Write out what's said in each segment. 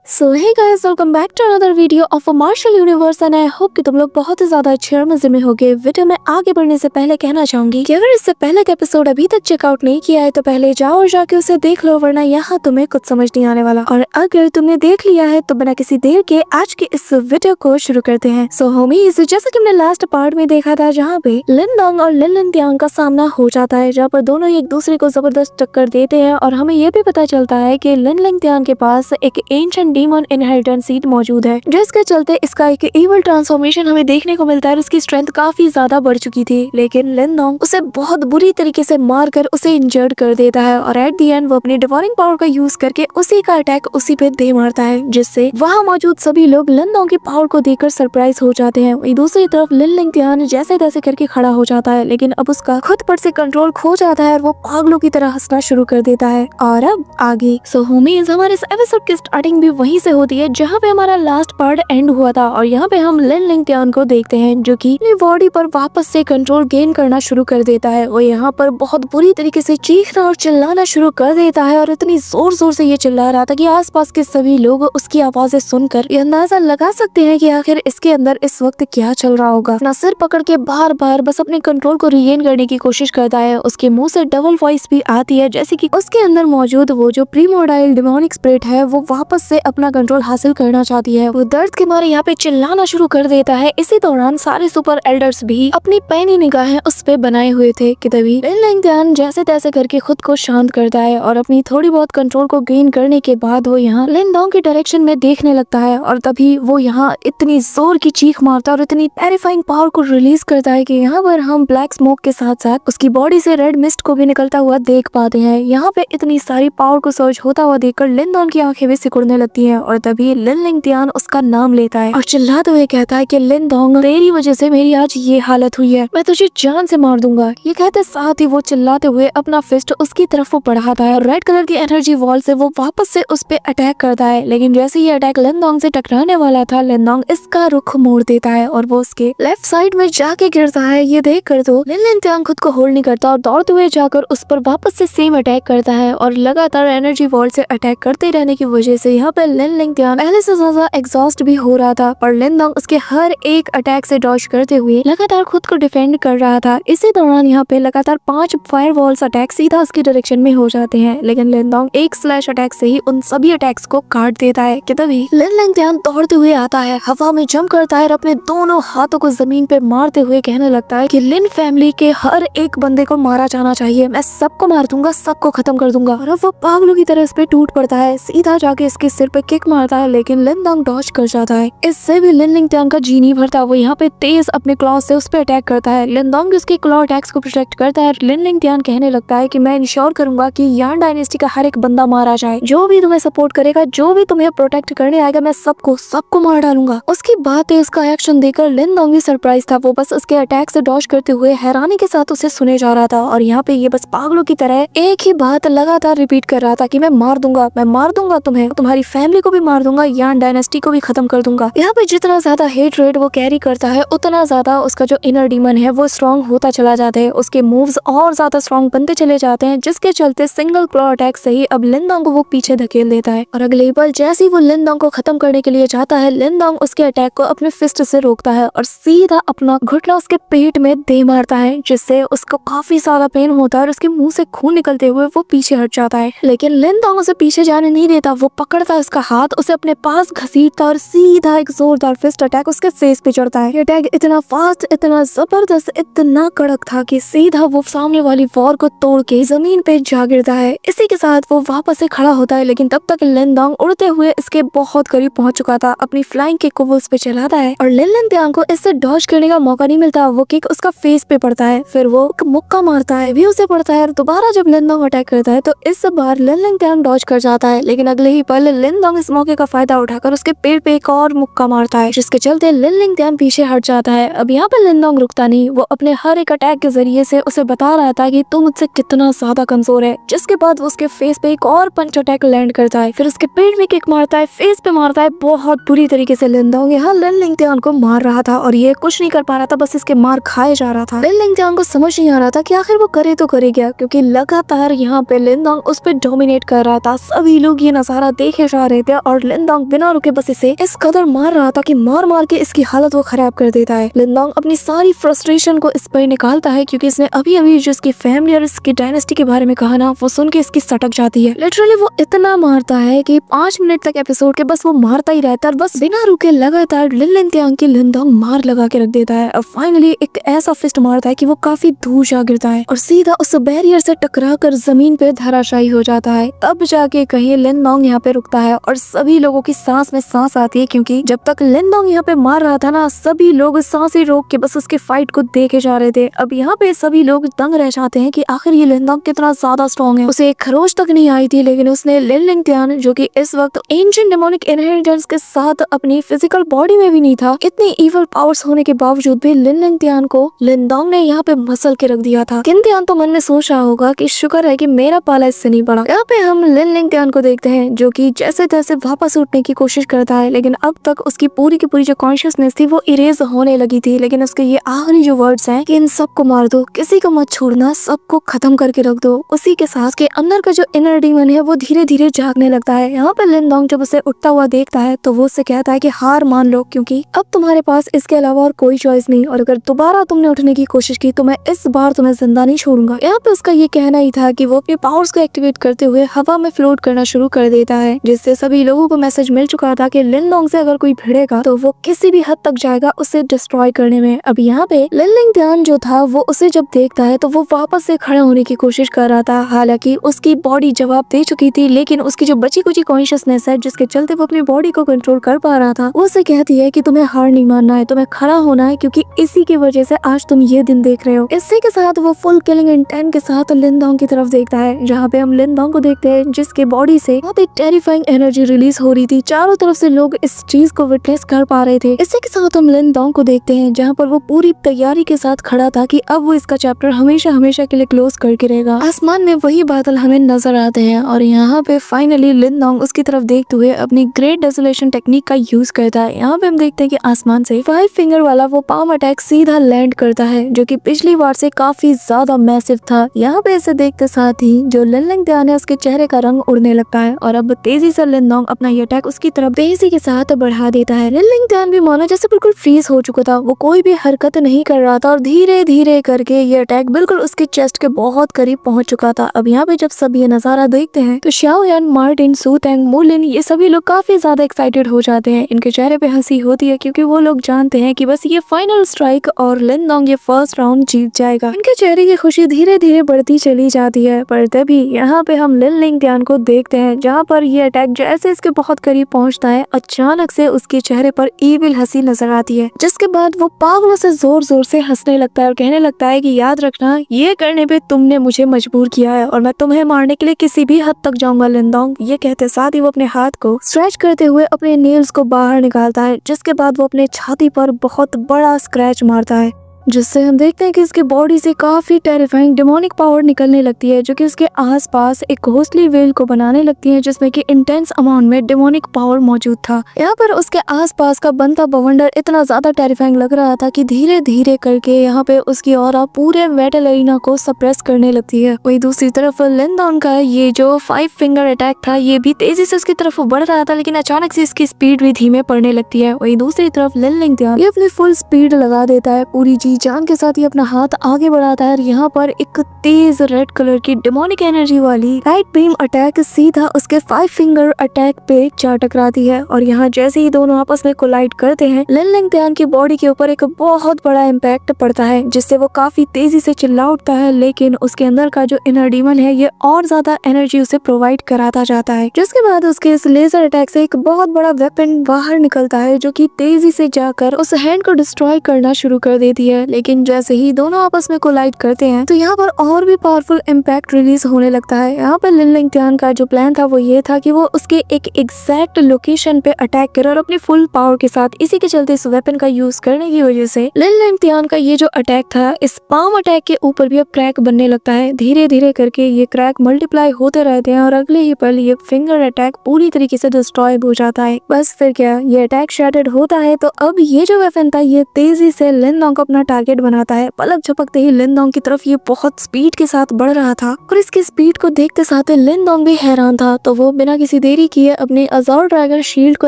So hey guys, welcome back to another video of a Marshall universe and I hope कि तुम लोग बहुत ही ज्यादा अच्छे और मजे में होगे। वीडियो में आगे बढ़ने से पहले कहना चाहूंगी कि अगर इससे पहले का एपिसोड अभी तक चेकआउट नहीं किया है तो पहले जाओ और जाके उसे देख लो, वरना यहाँ तुम्हें कुछ समझ नहीं आने वाला। और अगर तुमने देख लिया है तो बिना किसी देर के आज के इस वीडियो को शुरू करते हैं। सो होमीज, जैसा कि हमने लास्ट पार्ट में देखा था जहाँ पे लिन डोंग और लिन लिनत्यांग का सामना हो जाता है, जहाँ पर दोनों एक दूसरे को जबरदस्त टक्कर देते हैं और हमें ये भी पता चलता है कि लिन लिनत्यांग के पास एक एंशिएंट डीमन इनहेरिटेंस सीड मौजूद है, जिसके चलते इसका एक इविल ट्रांसफॉर्मेशन हमें देखने को मिलता है। उसकी स्ट्रेंथ काफी ज्यादा बढ़ चुकी थी, लेकिन लिन डोंग उसे बहुत बुरी तरीके से मारकर उसे इंजर्ड कर देता है और एट द एंड वो अपनी डिवाइनिंग पावर का यूज करके उसी का अटैक उसी पे दे मारता है, जिससे वहाँ मौजूद सभी लोग लिन डोंग की पावर को देखकर सरप्राइज हो जाते हैं। वहीं दूसरी तरफ लिन लिनत्यांग जैसे तैसे करके खड़ा हो जाता है, लेकिन अब उसका खुद पर से कंट्रोल खो जाता है और वो पागलों की तरह हंसना शुरू कर देता है। और अब आगे सो होमीज, हमारे इस एपिसोड की स्टार्टिंग भी वहीं से होती है जहाँ पे हमारा लास्ट पार्ट एंड हुआ था और यहाँ पे हम लिन लिनत्यांग को देखते हैं जो कि अपनी बॉडी पर वापस से कंट्रोल गेन करना शुरू कर देता है। वो यहाँ पर बहुत बुरी तरीके से चीखना और चिल्लाना शुरू कर देता है और इतनी जोर जोर से ये चिल्ला रहा था कि आसपास के सभी लोग उसकी आवाजें सुनकर ये अंदाजा लगा सकते हैं कि आखिर इसके अंदर इस वक्त क्या चल रहा होगा। अपना सिर पकड़ के बार बार बस अपने कंट्रोल को रीगेन करने की कोशिश करता है। उसके मुंह से डबल वॉइस भी आती है, जैसे कि उसके अंदर मौजूद वो जो प्रीमोडाइल डिमोनिक स्पिरिट है वो वापस से अपना कंट्रोल हासिल करना चाहती है। वो दर्द के मारे यहाँ पे चिल्लाना शुरू कर देता है। इसी दौरान सारे सुपर एल्डर्स भी अपनी पैनी निगाहें उस पे बनाए हुए थे कि तभी लिन लिनत्यांग जैसे तैसे करके खुद को शांत करता है और अपनी थोड़ी बहुत कंट्रोल को गेन करने के बाद वो यहाँ लिन डोंग के डायरेक्शन में देखने लगता है और तभी वो यहाँ इतनी जोर की चीख मारता है और इतनी टेरिफाइंग पावर को रिलीज करता है कि यहाँ पर हम ब्लैक स्मोक के साथ साथ उसकी बॉडी से रेड मिस्ट को भी निकलता हुआ देख पाते हैं। यहाँ पे इतनी सारी पावर को सर्ज होता हुआ देखकर लिन डोंग की आंखें भी सिकुड़ने लगती हैं और तभी लिन लिनत्यांग उसका नाम लेता है और चिल्लाते हुए कहता है कि लिन डोंग, तेरी वजह से मेरी आज ये हालत हुई है, मैं तुझे जान से मार दूंगा। ये कहते साथ ही वो चिल्लाते हुए अपना फिस्ट उसकी तरफ वो बढ़ाता है और रेड कलर की एनर्जी वॉल से वो वापस से उस पे अटैक करता है। लेकिन जैसे ये अटैक लिन डोंग से टकराने वाला था, लिन डोंग इसका रुख मोड़ देता है और वो उसके लेफ्ट साइड में जाके गिरता है। ये देख कर तो लिन लिनत्यांग खुद को होल्ड नहीं करता और दौड़ते हुए जाकर उस पर वापस से सेम अटैक करता है और लगातार एनर्जी वॉल से अटैक करते रहने की वजह से यहाँ पे लिन लिनत्यांग पहले से ज्यादा एग्जॉस्ट भी हो रहा था, पर लिन डोंग उसके हर एक अटैक से डॉज करते हुए लगातार खुद को डिफेंड कर रहा था। इसी दौरान यहाँ पे लगातार 5 फायर वॉल्स अटैक सीधा उसकी डायरेक्शन में हो जाते हैं, लेकिन लिन डोंग एक स्लैश अटैक से ही उन सभी अटैक्स को काट देता है कि तभी लिन लिनत्यांग दौड़ते हुए आता है, हवा में जंप करता है और अपने दोनों हाथों को जमीन पे मारते हुए कहने लगता है कि लिन फैमिली के हर एक बंदे को मारा जाना चाहिए, मैं सबको मार दूंगा, सबको खत्म कर दूंगा। और अब वो पागलों की तरह इस पे टूट पड़ता है, सीधा जाके इसके सिर पे किक मारता है, लेकिन लिन डोंग डॉज कर जाता है। इससे भी लिन लिनत्यांग का जी नहीं भरता, वो यहाँ पे तेज अपने क्लॉ से उस पे अटैक करता है। लिन डोंग उसके क्लॉ अटैक्स को प्रोटेक्ट करता है। लिन लिनत्यांग कहने लगता है कि मैं इंश्योर करूंगा कि यान डायनेस्टी का हर एक बंदा मारा जाए, जो भी तुम्हें सपोर्ट करेगा, जो भी तुम्हें प्रोटेक्ट करने आएगा, मैं सबको मार डालूंगा। उसकी बात है, उसका एक्शन देखकर लिन डोंग भी सरप्राइज था। वो बस उसके अटैक से डॉज करते हुए हैरानी के साथ उसे सुने जा रहा था और यहाँ पे ये बस पागलों की तरह एक ही बात लगातार रिपीट कर रहा था कि मैं मार दूंगा तुम्हें, तुम्हारी फैमिली को भी मार दूंगा, यान डायनेस्टी को भी खत्म कर दूंगा। यहाँ पे जितना ज्यादा हेट रेट वो कैरी करता है, उतना ज्यादा उसका जो इनर डीमन है वो स्ट्रॉन्ग होता चला जाता है। उसके मूव्स और ज्यादा स्ट्रॉन्ग बनते चले जाते हैं, जिसके चलते सिंगल क्लॉ अटैक से ही अब लिन डोंग को वो पीछे धकेल देता है और अगले पल जैसे ही वो लिन डोंग को खत्म करने के लिए जाता है, लिन डोंग उसके अटैक को अपने फिस्ट से रोकता है और सीधा अपना घुटना उसके पेट में दे मारता है, जिससे उसको काफी ज्यादा पेन होता है और उसके मुंह से खून निकलते हुए वो पीछे हट जाता है। लेकिन लिन डोंग उसे पीछे जाने नहीं देता, वो पकड़ता है उसका हाथ, उसे अपने पास घसीटता और सीधा एक जोरदार फिस्ट अटैक उसके फेस पे चढ़ता है। ये अटैक इतना फास्ट, इतना जबरदस्त, इतना कड़क था कि सीधा वो सामने वाली वॉल को तोड़ के जमीन पे जा गिरता है। इसी के साथ वो वापस से खड़ा होता है, लेकिन तब तक लिन डोंग उड़ते हुए इसके बहुत करीब पहुंच चुका था। अपनी फ्लाइंग किक को वो उस पे चलाता है और लिन लिनत्यांग को इससे डॉज करने का मौका नहीं मिलता। वो किक उसका फेस पे पड़ता है, फिर वो एक मुक्का मारता है भी उसे पड़ता है और दोबारा जब लिन डोंग अटैक करता है तो इस बार लिन लिनत्यांग डॉज कर जाता है, लेकिन अगले ही पल लिन डोंग इस मौके का फायदा उठाकर उसके पेट पे एक और मुक्का मारता है, जिसके चलते लिन लिनत्यांग पीछे हट जाता है। अब यहाँ पर लिन डोंग रुकता नहीं, वो अपने हर एक अटैक के जरिए से उसे बता रहा था कि तुम मुझसे कितना ज्यादा कमजोर है, जिसके बाद वो उसके फेस पे एक और पंच अटैक लैंड करता है, फिर उसके पेट में किक मारता है, फेस पे मारता है बहुत बुरी तरीके से। लिन डोंग यहाँ लिन लिनत्यांग को मार रहा था और ये कुछ नहीं कर पा रहा था, बस इसके मार खाए जा रहा था। लिन लिनत्यांग को समझ नहीं आ रहा था कि आखिर वो करे तो करे क्या, क्योंकि लगातार यहाँ पे लिन डोंग उस पर डोमिनेट कर रहा था। सभी लोग ये नजारा देखे जा रहे थे और लिनडोंग बिना रुके बस इसे इस कदर मार रहा था कि मार मार के इसकी हालत वो खराब कर देता है। लिनडोंग अपनी सारी फ्रस्ट्रेशन को इस पर निकालता है क्योंकि इसने अभी अभी जो इसकी फैमिली और इसकी डायनेस्टी के बारे में कहा ना, वो सुन के इसकी सटक जाती है। लिटरली वो इतना मारता है कि 5 मिनट तक एपिसोड के बस वो मारता ही रहता है, बस बिना रुके लगातार लिनलिंग की लिनडोंग मार लगा के रख देता है। और फाइनली एक ऐसा फिस्ट मारता है कि वो काफी दूर जा गिरता है और सीधा उस बैरियर से टकरा कर जमीन पे धराशायी हो जाता है। तब जाके कहीं लिनडोंग यहाँ पे रुकता है और सभी लोगों की सांस में सांस आती है, क्योंकि जब तक लिनडोंग यहाँ पे मार रहा था ना, सभी लोग सांसें रोक के बस उसके फाइट को देखे जा रहे थे। अब यहाँ पे सभी लोग दंग रह जाते हैं कि आखिर ये लिनडोंग कितना ज्यादा स्ट्रॉन्ग है। उसे एक खरोच तक नहीं आई थी, लेकिन उसने लिनलिंग जो कि इस वक्त एंशिएंट डेमोनिक इनहेरिटेंस के साथ अपनी फिजिकल बॉडी में भी नहीं था, इतनी इवल पावर्स होने के बावजूद भी लिनलिंग को लिनडोंग ने यहाँ पे मसल के रख दिया था। किंतियान तो मन में सोच रहा होगा कि शुक्र है कि मेरा पाला इससे नहीं पड़ा। यहाँ पे हम लिनलिंग को देखते हैं जो कि जैसे तैसे वापस उठने की कोशिश करता है, लेकिन अब तक उसकी पूरी की पूरी जो कॉन्शियसनेस थी वो इरेज होने लगी थी। लेकिन उसके ये आखिरी जो वर्ड्स हैं कि इन सबको मार दो, किसी को मत छोड़ना, सबको खत्म करके रख दो, उसी के सांस के अंदर का जो इनर डीमन है वो धीरे धीरे जागने लगता है। यहाँ पे लिनडोंग जब उसे उठता हुआ देखता है तो वो उससे कहता है कि हार मान लो, क्योंकि अब तुम्हारे पास इसके अलावा और कोई चॉइस नहीं, और अगर दोबारा तुमने उठने की कोशिश की तो मैं इस बार तुम्हें जिंदा नहीं छोड़ूंगा। यहाँ पे उसका ये कहना ही था कि वो अपने पावर्स को एक्टिवेट करते हुए हवा में फ्लोट करना शुरू कर देता है, जिससे सभी लोगों को मैसेज मिल चुका था कि लिनडोंग से अगर कोई भिड़ेगा तो वो किसी भी हद तक जाएगा उसे डिस्ट्रॉय करने में। अब यहाँ पे लिनलिंग जो था वो उसे जब देखता है तो वो वापस से खड़ा होने की कोशिश कर रहा था। हालांकि उसकी बॉडी जवाब दे चुकी थी, लेकिन उसकी जो बची कुची कॉन्शियसनेस है जिसके चलते वो अपनी बॉडी को कंट्रोल कर पा रहा था, वो उसे कहती है कि तुम्हें हार नहीं मानना है, तुम्हें खड़ा होना है, क्योंकि इसी की वजह से आज तुम ये दिन देख रहे हो। इसी के साथ वो फुल किलिंग इंटेंट के साथ लिनडोंग की तरफ देखता है, जहाँ पे हम लिनडोंग को देखते हैं जिसके बॉडी से बहुत ही टेरिफाइंग एनर्जी रिलीज हो रही थी। चारों तरफ से लोग इस चीज को विटनेस कर पा रहे थे। इसी के साथ हम लिनडोंग को देखते हैं जहाँ पर वो पूरी तैयारी के साथ खड़ा था कि अब वो इसका चैप्टर हमेशा हमेशा के लिए क्लोज करके रहेगा। आसमान में वही बादल हमें नजर आते हैं और यहाँ पे फाइनली लिनडोंग उसकी तरफ देखते हुए अपनी ग्रेट डेसोलेशन टेक्निक का यूज करता है। यहाँ पे हम देखते हैं कि आसमान से 5 फिंगर वाला वो पाम अटैक सीधा लैंड करता है, जो कि पिछली बार से काफी ज्यादा मैसिव था। यहाँ पे इसे देखते साथ ही जो लिनलिंग है उसके चेहरे का रंग उड़ने लगता है और अब तेजी से लिनडोंग अपना ये अटैक उसकी तरफ तेजी के साथ बढ़ा देता है। लिनलिंग भी मानो जैसे बिल्कुल फ्रीज हो चुका था, वो कोई भी हरकत नहीं कर रहा था और धीरे धीरे करके ये अटैक बिल्कुल उसके चेस्ट के बहुत करीब पहुंच चुका था। अब यहाँ पे जब सब ये नजारा देखते हैं तो शाओयान, मार्टिन, सूतेंग, मुलिन ये सभी लोग काफी ज्यादा एक्साइटेड हो जाते हैं। इनके चेहरे पे हंसी होती है क्योंकि वो लोग जानते हैं कि बस ये फाइनल स्ट्राइक और लिनडोंग ये फर्स्ट राउंड जीत जाएगा। इनके चेहरे की खुशी धीरे धीरे बढ़ती चली जाती है, पर तभी यहाँ पे हम लिनलिंग को देखते हैं जहाँ पर ये अटैक जैसे इसके बहुत करीब पहुँचता है, अचानक से उसके चेहरे पर ईविल हंसी नजर आती है, जिसके बाद वो पागलों से जोर जोर से हंसने लगता है और कहने लगता है कि याद रखना, ये करने पे तुमने मुझे मजबूर किया है और मैं तुम्हें मारने के लिए किसी भी हद तक जाऊंगा लिनडोंग। ये कहते साथ ही वो अपने हाथ को स्ट्रेच करते हुए अपने नेल्स को बाहर निकालता है, जिसके बाद वो अपने छाती पर बहुत बड़ा स्क्रैच मारता है, जिससे हम देखते हैं कि इसके बॉडी से काफी टेरिफाइंग डेमोनिक पावर निकलने लगती है, जो कि उसके आसपास एक घोंसली वेल को बनाने लगती है, जिसमें कि इंटेंस अमाउंट में डेमोनिक पावर मौजूद था। यहाँ पर उसके आसपास का बनता बवंडर इतना ज्यादा टेरिफाइंग लग रहा था कि धीरे धीरे करके यहाँ पे उसकी ऑरा पूरे मेटल एरिना को सप्रेस करने लगती है। वही दूसरी तरफ लिनडोंग का ये जो 5 फिंगर अटैक था ये भी तेजी से उसकी तरफ बढ़ रहा था, लेकिन अचानक से इसकी स्पीड भी धीमे पड़ने लगती है। वही दूसरी तरफ लिनलिंग ये अपनी फुल स्पीड लगा देता है, पूरी जी जान के साथ ही अपना हाथ आगे बढ़ाता है और यहाँ पर एक तेज रेड कलर की डेमोनिक एनर्जी वाली लाइट बीम अटैक सीधा उसके 5 फिंगर अटैक पे जा टकराती है। और यहाँ जैसे ही दोनों आपस में कोलाइड करते हैं, लिनलिंग की बॉडी के ऊपर एक बहुत बड़ा इम्पैक्ट पड़ता है, जिससे वो काफी तेजी से चिल्ला उठता है, लेकिन उसके अंदर का जो इनर डीमन है ये और ज्यादा एनर्जी उसे प्रोवाइड कराता जाता है, जिसके बाद उसके इस लेजर अटैक से एक बहुत बड़ा वेपन बाहर निकलता है, जो कि तेजी से जाकर उस हैंड को डिस्ट्रॉय करना शुरू कर देती है। लेकिन जैसे ही दोनों आपस में कोलाइड करते हैं तो यहाँ पर और भी पावरफुल इम्पैक्ट रिलीज होने लगता है। यहाँ पर लिनलिंग का जो प्लान था वो ये था कि वो उसके एक एग्जैक्ट लोकेशन पे अटैक करे और अपनी फुल पावर के साथ, इसी के चलते इस वेपन का यूज करने की वजह से लिनलिंग का ये जो अटैक था इस पाम अटैक के ऊपर भी अब क्रैक बनने लगता है। धीरे धीरे करके ये क्रैक मल्टीप्लाई होते रहते हैं और अगले ही पल ये फिंगर अटैक पूरी तरीके से डिस्ट्रॉय हो जाता है। बस फिर क्या, ये अटैक शैटर्ड होता है तो अब ये जो वेपन था ये तेजी से लिनलिंग को अपना टारगेट बनाता है। पलक झपकते ही लिनडोंग की तरफ ये बहुत स्पीड के साथ बढ़ रहा था और इसकी स्पीड को देखते साथ लिनडोंग भी हैरान था। तो वो बिना किसी देरी किए अपने अज़ोर ड्रैगन शील्ड को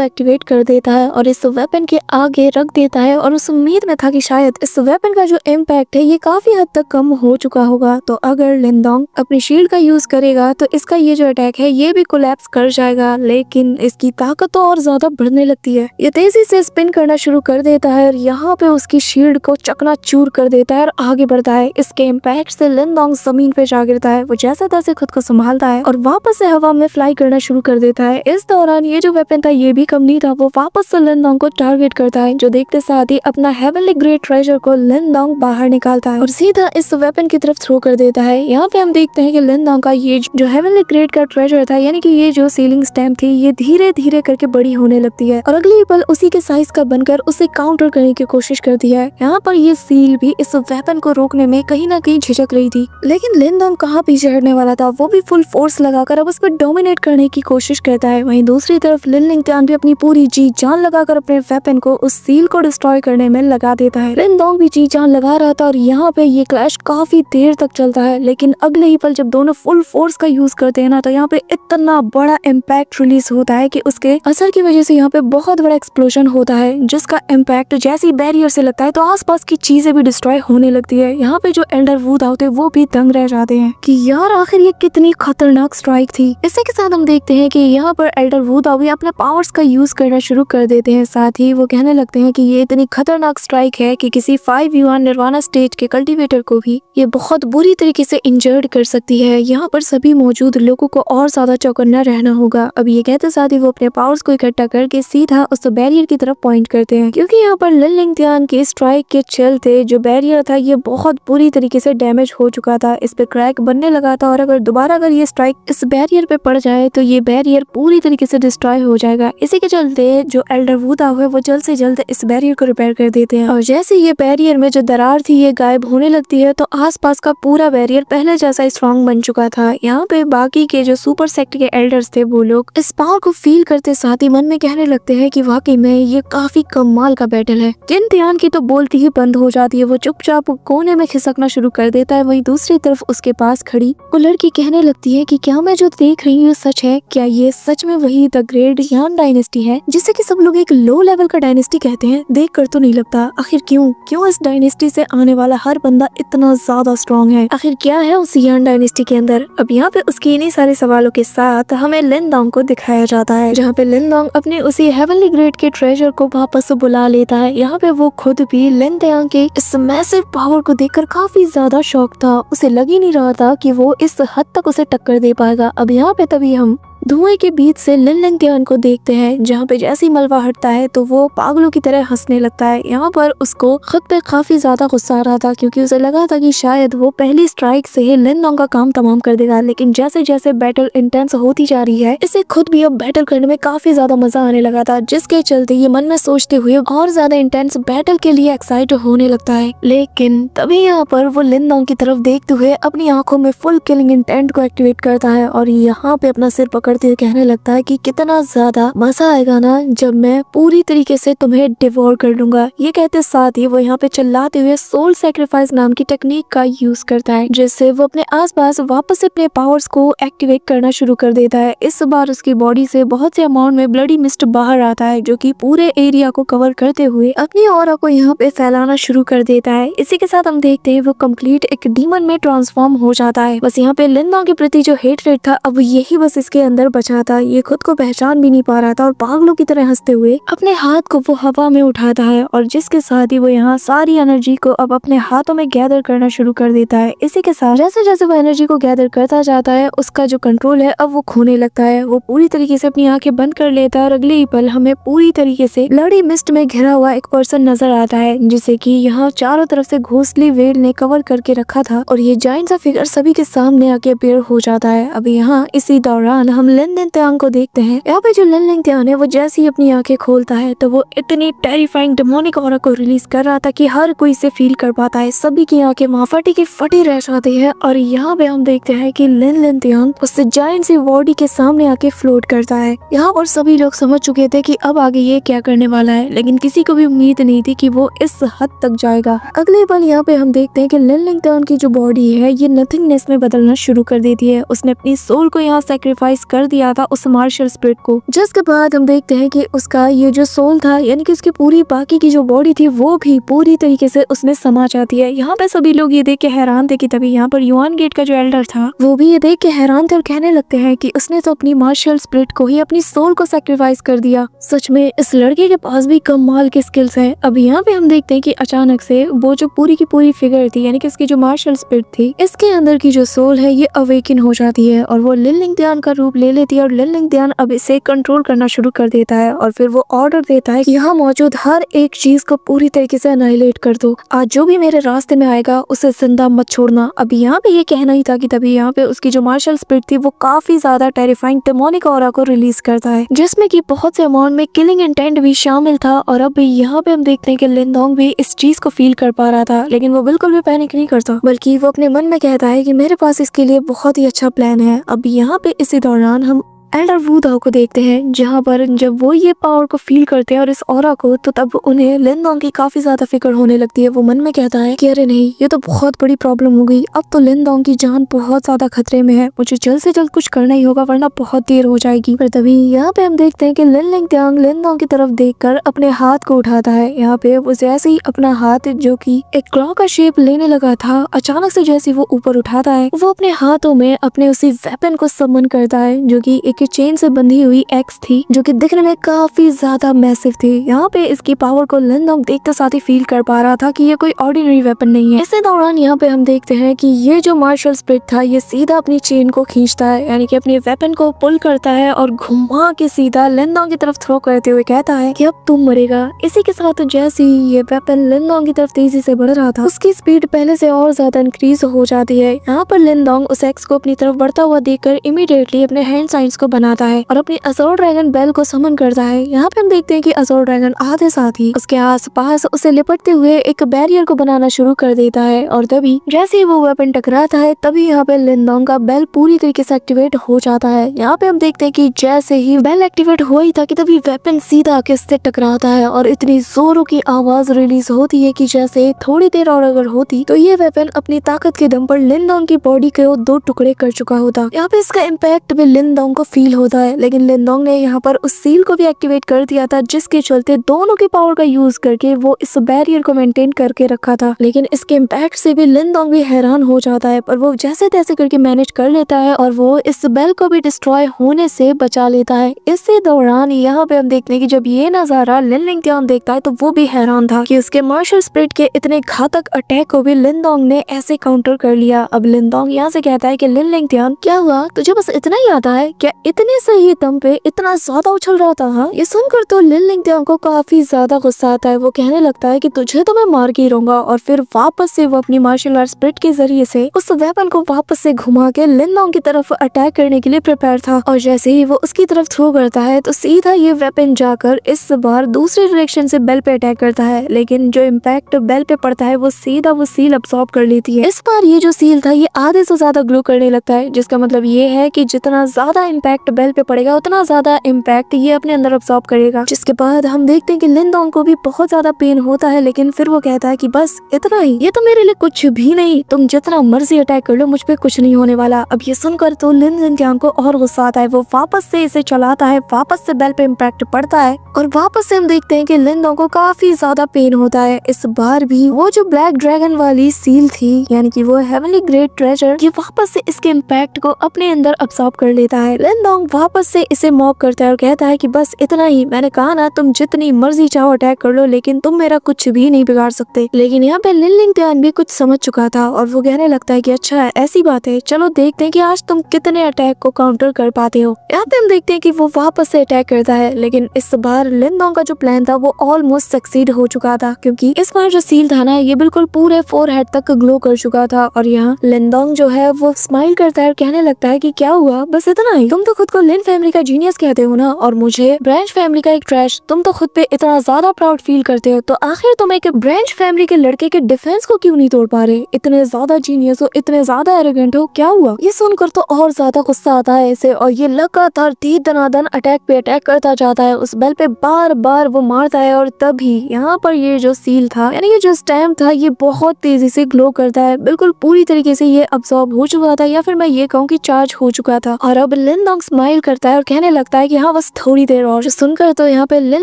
एक्टिवेट कर देता है और इस वेपन के आगे रख देता है और उस उम्मीद में था कि शायद इस वेपन का जो इम्पैक्ट है ये काफी हद तक कम हो चुका होगा। तो अगर लिनडोंग अपनी शील्ड का यूज करेगा तो इसका ये जो अटैक है ये भी कोलैप्स कर जाएगा, लेकिन इसकी ताकत तो और ज्यादा बढ़ने लगती है। ये तेजी से स्पिन करना शुरू कर देता है और यहाँ पे उसकी शील्ड को चकनाचूर कर देता है और आगे बढ़ता है। इसके इम्पैक्ट से लिनडोंग जमीन पे जा गिरता है। वो जैसे तैसे खुद को संभालता है और वापस से हवा में फ्लाई करना शुरू कर देता है। इस दौरान ये जो वेपन था ये भी कम नहीं था, वो वापस से लिनडोंग को टारगेट करता है, जो देखते साथ ही अपना हेवनली ग्रेट ट्रेजर को लिनडोंग बाहर निकालता है और सीधा इस वेपन की तरफ थ्रो कर देता है। यहाँ पे हम देखते हैं कि लिनडोंग का ये जो हेवनली ग्रेट का ट्रेजर था, यानी कि ये जो सीलिंग स्टैम्प थी, ये धीरे धीरे करके बड़ी होने लगती है और अगली पल उसी के साइज का बनकर उसे काउंटर करने की कोशिश करती है। यहाँ पर ये सील भी इस वेपन को रोकने में कहीं ना कहीं झिझक रही थी, लेकिन लिनडोंग कहाँ पीछे हटने वाला था, वो भी फुल फोर्स लगाकर अब उस पर डोमिनेट करने की कोशिश करता है। वहीं दूसरी तरफ लिन लिंगतियान भी अपनी पूरी जी जान लगाकर अपने वेपन को उस सील को डिस्ट्रॉय करने में लगा देता है। लिनडोंग भी जी जान लगा रहा था और यहाँ पे ये क्लैश काफी देर तक चलता है, लेकिन अगले ही पल जब दोनों फुल फोर्स का यूज करते हैं ना, तो यहाँ पे इतना बड़ा इम्पैक्ट रिलीज होता है कि उसके असर की वजह से यहाँ पे बहुत बड़ा एक्सप्लोजन होता है, जिसका इम्पैक्ट जैसे ही बैरियर से लगता है तो आसपास की चीजें भी डिस्ट्रॉय होने लगती है। यहाँ पे जो एल्डर वुड होते हैं वो भी दंग रह जाते हैं कि यार आखिर ये कितनी खतरनाक स्ट्राइक थी। इसी के साथ हम देखते हैं कि यहाँ पर एल्डर वुड अपने पावर्स का यूज करना शुरू कर देते हैं। साथ ही वो कहने लगते हैं कि ये इतनी खतरनाक स्ट्राइक है कि किसी 5 युआन निर्वाणा स्टेज के कल्टीवेटर को भी ये बहुत बुरी तरीके से इंजर्ड कर सकती है। यहाँ पर सभी मौजूद लोगों को और ज्यादा चौकन्ना रहना होगा। अब ये कहते साथ ही वो अपने पावर्स को इकट्ठा करके सीधा उस बैरियर की तरफ पॉइंट करते हैं, क्योंकि यहाँ पर लिन लिंगतियान के स्ट्राइक के चलते जो बैरियर था ये बहुत बुरी तरीके से डैमेज हो चुका था, इस पे क्रैक बनने लगा था और अगर ये स्ट्राइक इस बैरियर पे पड़ जाए तो ये बैरियर पूरी तरीके से डिस्ट्रॉय हो जाएगा। इसी के चलते जो एल्डर वुड है वो जल्द से जल्द इस बैरियर को रिपेयर कर देते हैं और जैसे ये बैरियर में जो दरार थी ये गायब होने लगती है तो आसपास का पूरा बैरियर पहले जैसा स्ट्रॉन्ग बन चुका था। यहाँ पे बाकी के जो सुपर सेक्ट के एल्डर्स थे वो लोग इस पावर को फील करते साथ ही मन में कहने लगते हैं कि वाकई में ये काफी कमाल का बैटल है। जिन त्यान की तो बोलती ही बंद हो जाती है, वो चुपचाप कोने में खिसकना शुरू कर देता है। वहीं दूसरी तरफ उसके पास खड़ी वो लड़की कहने लगती है कि क्या मैं जो देख रही हूँ सच है? क्या ये सच में वही द ग्रेट यान डायनेस्टी है जिसे कि सब लोग एक लो लेवल का डायनेस्टी कहते हैं? देख कर तो नहीं लगता। आखिर क्यों इस डायनेस्टी से आने वाला हर बंदा इतना ज्यादा स्ट्रॉन्ग है? आखिर क्या है उस यान डायनेस्टी के अंदर? अब यहाँ पे उसके इन्हीं सारे सवालों के साथ हमें लिनडोंग को दिखाया जाता है, जहाँ पे लिनडोंग अपने उसी हेवनली ग्रेट के ट्रेजर को वापस बुला लेता है। यहाँ पे वो खुद भी लिनडोंग के इस मैसिव पावर को देखकर काफी ज्यादा शॉक था। उसे लग ही नहीं रहा था कि वो इस हद तक उसे टक्कर दे पाएगा। अब यहाँ पे तभी हम धुएं के बीच से लिन लिंगतियान को देखते हैं, जहाँ पे जैसे ही मलबा हटता है तो वो पागलों की तरह हंसने लगता है। यहाँ पर उसको खुद पे काफी ज्यादा गुस्सा आ रहा था, क्योंकि उसे लगा था कि शायद वो पहली स्ट्राइक से ही लिनडोंग का काम तमाम कर देगा, लेकिन जैसे जैसे बैटल इंटेंस होती जा रही है इसे खुद भी अब बैटल करने में काफी ज्यादा मजा आने लगा था, जिसके चलते ये मन में सोचते हुए और ज्यादा इंटेंस बैटल के लिए एक्साइट होने लगता है। लेकिन तभी यहाँ पर वो लिनडोंग की तरफ देखते हुए अपनी आंखों में फुल किलिंग इंटेंट को एक्टिवेट करता है और यहाँ पे अपना सिर पकड़ते हुए कहने लगता है कि कितना ज्यादा मजा आएगा ना जब मैं पूरी तरीके से तुम्हें डिवोर कर लूंगा। ये कहते साथ ही वो यहाँ पे चिल्लाते हुए सोल सैक्रिफाइस नाम की टेक्निक का यूज करता है, जिससे वो अपने आसपास वापस से अपने पावर्स को एक्टिवेट करना शुरू कर देता है। इस बार उसकी बॉडी से बहुत से अमाउंट में ब्लडी मिस्ट बाहर आता है, जो कि पूरे एरिया को कवर करते हुए अपनी ऑरा को यहाँ पे फैलाना शुरू कर देता है। इसी के साथ हम देखते हैं वो कंप्लीट एक डीमन में ट्रांसफॉर्म हो जाता है। बस यहाँ पे लिनडोंग के प्रति जो हेटरेट था अब यही बस इसके अंदर बचा था। ये खुद को पहचान भी नहीं पा रहा था और पागलों की तरह हंसते हुए अपने हाथ को वो हवा में उठाता है और जिसके साथ ही वो यहाँ सारी एनर्जी को अब अपने हाथों में गैदर करना शुरू कर देता है। इसी के साथ जैसे जैसे वो एनर्जी को गैदर करता जाता है उसका जो कंट्रोल है अब वो खोने लगता है। वो पूरी तरीके से अपनी आंखें बंद कर लेता है और अगले ही पल हमें पूरी तरीके से ब्लडी मिस्ट में घिरा हुआ एक पर्सन नजर आता है, जिसे कि यहाँ चारों तरफ से घोंसली वेल ने कवर करके रखा था और ये जायंट सा फिगर सभी के सामने आके अपीयर हो जाता है। अब यहाँ इसी दौरान हम लिन लिंगत्यांग को देखते हैं। यहाँ पे जो लिन लिंगत्यांग है वो जैसे ही अपनी आंखें खोलता है तो वो इतनी टेरिफाइंग डेमोनिक ऑरा को रिलीज कर रहा था कि हर कोई इसे फील कर पाता है। सभी की आंखें वहाँ फटी की फटी रह जाती है और यहाँ पे हम देखते हैं कि लिन लिंगत्यांग उससे जायंट सी बॉडी के सामने आके फ्लोट करता है। यहाँ पर सभी लोग समझ चुके थे कि अब आगे ये क्या करने वाला है, लेकिन किसी को भी उम्मीद नहीं थी कि वो इस हद तक जाएगा। अगले पल यहाँ पे हम देखते हैं कि लिन लिंगत्यांग की जो बॉडी है ये नथिंगनेस में बदलना शुरू कर देती है। उसने अपनी सोल को यहाँ सैक्रिफाइस कर दिया था उस मार्शल स्पिरिट को, जिसके बाद हम देखते हैं कि उसका ये जो सोल था यानी कि उसकी पूरी बाकी की जो बॉडी थी वो भी पूरी तरीके से उसमें समा जाती है। यहाँ पे सभी लोग ये देख के हैरान थे कि तभी यहाँ पर युआन गेट का जो एल्डर था वो भी ये देख के हैरान थे और कहने लगते हैं कि उसने तो अपनी मार्शल स्पिरिट को ही, अपनी सोल को सैक्रिफाइस कर दिया। सच में इस लड़के के पास भी कमाल की स्किल्स है। अब यहाँ पे हम देखते हैं कि अचानक से वो जो पूरी की पूरी फिगर थी यानी कि उसकी जो मार्शल स्पिरिट थी इसके अंदर की जो सोल है ये अवेकन हो जाती है और वो लिन लिंगत्यांग का रूप ले लेती है और लिन लिंगत्यांग अब इसे कंट्रोल करना शुरू कर देता है और फिर वो ऑर्डर देता है कि यहाँ मौजूद हर एक चीज को पूरी तरीके से अनाइलेट कर दो। आज जो भी मेरे रास्ते में आएगा उसे जिंदा मत छोड़ना। अब यहाँ पे ये कहना ही था कि तभी यहाँ पे उसकी जो मार्शल स्पिरिट थी वो काफी ज्यादा टेरिफाइंग डेमोनिक ऑरा को रिलीज करता है, जिसमें कि बहुत से अमाउंट में किलिंग इंटेंट भी शामिल था। और अब यहाँ पे हम देखते हैं कि लिनडोंग भी इस चीज को फील कर पा रहा था, लेकिन वो बिल्कुल भी पैनिक नहीं करता, बल्कि वो अपने मन में कहता है कि मेरे पास इसके लिए बहुत ही अच्छा प्लान है। अब यहाँ पे इसी दौरान हम एल्डर वू दाओ को देखते हैं, जहाँ पर जब वो ये पावर को फील करते हैं और इस ऑरा को, तो तब उन्हें लिनडोंग की काफी ज्यादा फिक्र होने लगती है। वो मन में कहता है कि अरे नहीं, ये तो बहुत बड़ी प्रॉब्लम हो गई, अब तो लिनडोंग की जान बहुत ज्यादा खतरे में है, मुझे जल्द से जल्द कुछ करना ही होगा वरना बहुत देर हो जाएगी। पर तभी यहाँ पे हम देखते हैं कि लिन लिंगत्यांग लिनडोंग की तरफ देखकर अपने हाथ को उठाता है। यहाँ पे वो जैसे ही अपना हाथ, जो कि एक क्लॉ का शेप लेने लगा था, अचानक से जैसे वो ऊपर उठाता है, वो अपने हाथों में अपने उसी वेपन को समन करता है, जो कि एक चेन से बंधी हुई एक्स थी, जो कि दिखने में काफी ज्यादा मैसिव थी। यहाँ पे इसकी पावर को लिनडोंग देखते साथ ही फील कर पा रहा था कि ये कोई ऑर्डिनरी वेपन नहीं है। इसी दौरान यहाँ पे हम देखते हैं कि ये जो मार्शल स्पिरिट था ये सीधा अपनी चेन को खींचता है, यानी कि अपने वेपन को पुल करता है और घुमा के सीधा लिनडोंग की तरफ थ्रो करते हुए कहता है कि अब तुम मरेगा। इसी के साथ जैसे ही ये वेपन लिनडोंग की तरफ तेजी से बढ़ रहा था, उसकी स्पीड पहले से और ज्यादा इंक्रीज हो जाती है। यहाँ पर लिनडोंग उस एक्स को अपनी तरफ बढ़ता हुआ देखकर इमीडिएटली अपने हैंड साइंस को बनाता है और अपनी असोर ड्रैगन बेल को समन करता है। यहाँ पे हम देखते हैं कि असोर ड्रैगन आधे साथ ही उसके आसपास उसे लिपटते हुए एक बैरियर को बनाना शुरू कर देता है और तभी जैसे ही वो वेपन टकराता है तभी यहाँ पे लिनडोंग का बेल पूरी तरीके से एक्टिवेट हो जाता है। यहाँ पे हम देखते हैं कि जैसे ही बेल एक्टिवेट हुआ ही था कि तभी वेपन सीधा आके इससे टकराता है और इतनी जोरों की आवाज रिलीज होती है कि जैसे थोड़ी देर और अगर होती तो ये वेपन अपनी ताकत के दम पर लिनडोंग की बॉडी को 2 टुकड़े कर चुका होता। यहाँ पे इसका इम्पैक्ट भी लिनडोंग को फील होता है, लेकिन लिनडोंग ने यहाँ पर उस सील को भी एक्टिवेट कर दिया था, जिसके चलते दोनों की पावर का यूज करके वो इस बैरियर को मेंटेन करके रखा था। लेकिन इसके इम्पैक्ट से भी लिनडोंग भी हैरान हो जाता है, पर वो जैसे तैसे करके मैनेज कर लेता है और वो इस बेल को भी डिस्ट्रॉय होने से बचा लेता है। इसी दौरान यहाँ पे हम देखते हैं कि जब ये नजारा लिन लिंगत्यांग देखता है तो वो भी हैरान था कि उसके मार्शल स्पिरिट के इतने घातक अटैक को भी लिनडोंग ने ऐसे काउंटर कर लिया। अब लिनडोंग यहाँ से कहता है कि लिन लिंगत्यांग, क्या हुआ, तुझे बस इतना ही आता है क्या? इतने सही दम पे इतना ज्यादा उछल रहा था? हाँ, ये सुनकर तो लिन लिंगत्यांग को काफी ज्यादा गुस्सा आता है। वो कहने लगता है कि तुझे तो मैं मार के ही रहूंगा, और फिर वापस से वो अपनी मार्शल आर्ट स्पिरिट के जरिए से उस वेपन को वापस से घुमा के लिनडोंग की तरफ अटैक करने के लिए प्रिपेयर था। और जैसे ही वो उसकी तरफ थ्रो करता है तो सीधा ये वेपन जाकर इस बार दूसरे डायरेक्शन से बेल पे अटैक करता है, लेकिन जो इम्पैक्ट बेल पे पड़ता है वो सीधा वो सील अब्सॉर्ब कर लेती है। इस बार ये जो सील था ये आधे से ज्यादा ग्लो करने लगता है, जिसका मतलब ये है कि जितना ज्यादा इम्पैक्ट बेल पे पड़ेगा उतना ज्यादा इम्पैक्ट ये अपने अंदर अब्सॉर्ब करेगा। जिसके बाद हम देखते हैं कि लिनडोंग को भी बहुत ज्यादा पेन होता है, लेकिन फिर वो कहता है कि बस इतना ही, ये तो मेरे लिए कुछ भी नहीं, तुम जितना मर्जी अटैक कर लो, मुझ पे कुछ नहीं होने वाला। अब ये सुनकर तो लिन लिंगत्यांग को और गुस्सा आता है। वो वापस से इसे चलाता है, वापस से बेल पे इम्पैक्ट पड़ता है और वापस से हम देखते हैं कि लिनडोंग को काफी ज्यादा पेन होता है। इस बार भी वो जो ब्लैक ड्रैगन वाली सील थी, यानी कि वो हेवनली ग्रेट ट्रेजर, ये वापस से इसके इम्पैक्ट को अपने अंदर अब्सॉर्ब कर लेता है। लिनडोंग वापस से इसे मॉक करता है और कहता है कि बस इतना ही, मैंने कहा ना, तुम जितनी मर्जी चाहो अटैक कर लो, लेकिन तुम मेरा कुछ भी नहीं बिगाड़ सकते। लेकिन यहाँ पे लिन लिंगत्यांग भी कुछ समझ चुका था और वो कहने लगता है कि अच्छा ऐसी बात है, चलो देखते हैं कि आज तुम कितने अटैक को काउंटर कर पाते हो। यहाँ पे हम देखते हैं कि वो वापस से अटैक करता है, लेकिन इस बार लिनडोंग का जो प्लान था वो ऑलमोस्ट सक्सीड हो चुका था, क्योंकि इस बार जो सील था ना ये बिल्कुल पूरे फोरहेड तक ग्लो कर चुका था। और यहाँ लिनडोंग जो है वो स्माइल करता है और कहने लगता है कि क्या हुआ, बस इतना ही, तुम तो तो खुद को लिन फैमिली का जीनियस कहते हो ना, और मुझे ब्रांच फैमिली का एक ट्रैश। तुम तो खुद पे इतना ज्यादा प्राउड फील करते हो, तो आखिर तुम एक ब्रांच फैमिली के लड़के के डिफेंस को क्यों नहीं तोड़ पा रहे? इतने ज्यादा जीनियस हो, इतने ज्यादा एरोगेंट हो, क्या हुआ? ये सुनकर तो और ज्यादा गुस्सा आता है इसे, और ये लगातार तीर दनादन अटैक पे अटैक करता जाता है। उस बेल पे बार बार वो मारता है, और तभी यहाँ पर ये जो सील था, यानी ये जो स्टैम्प था, ये बहुत तेजी से ग्लो करता है। बिल्कुल पूरी तरीके से ये अब्सॉर्ब हो चुका था, या फिर मैं ये कहूँ कि चार्ज हो चुका था। और अब लिन डोंग स्माइल करता है और कहने लगता है कि हाँ बस थोड़ी देर और। सुनकर तो यहाँ पे लिन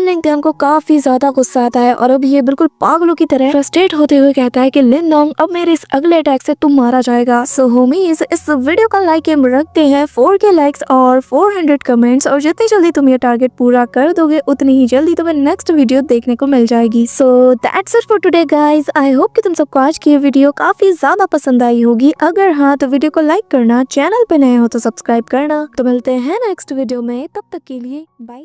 लिंगतियांग को काफी ज्यादा गुस्सा आता है, और अब ये बिल्कुल पागलों की तरह फ्रस्ट्रेट होते हुए कहता है कि लिन डोंग, अब मेरे इस अगले अटैक से तुम मारा जाएगा। सो होमीज, इस वीडियो का लाइक एम रखते हैं 4K लाइक्स और 400 कमेंट्स, और जितनी जल्दी तुम ये टारगेट पूरा कर दोगे उतनी ही जल्दी तुम्हें नेक्स्ट वीडियो देखने को मिल जाएगी। So that's it for today guys. I hope कि तुम सबको आज की ये वीडियो काफी ज्यादा पसंद आई होगी। अगर हाँ तो वीडियो को लाइक करना, चैनल पे नए हो तो सब्सक्राइब करना। तो मिलते हैं नेक्स्ट वीडियो में, तब तक के लिए बाय।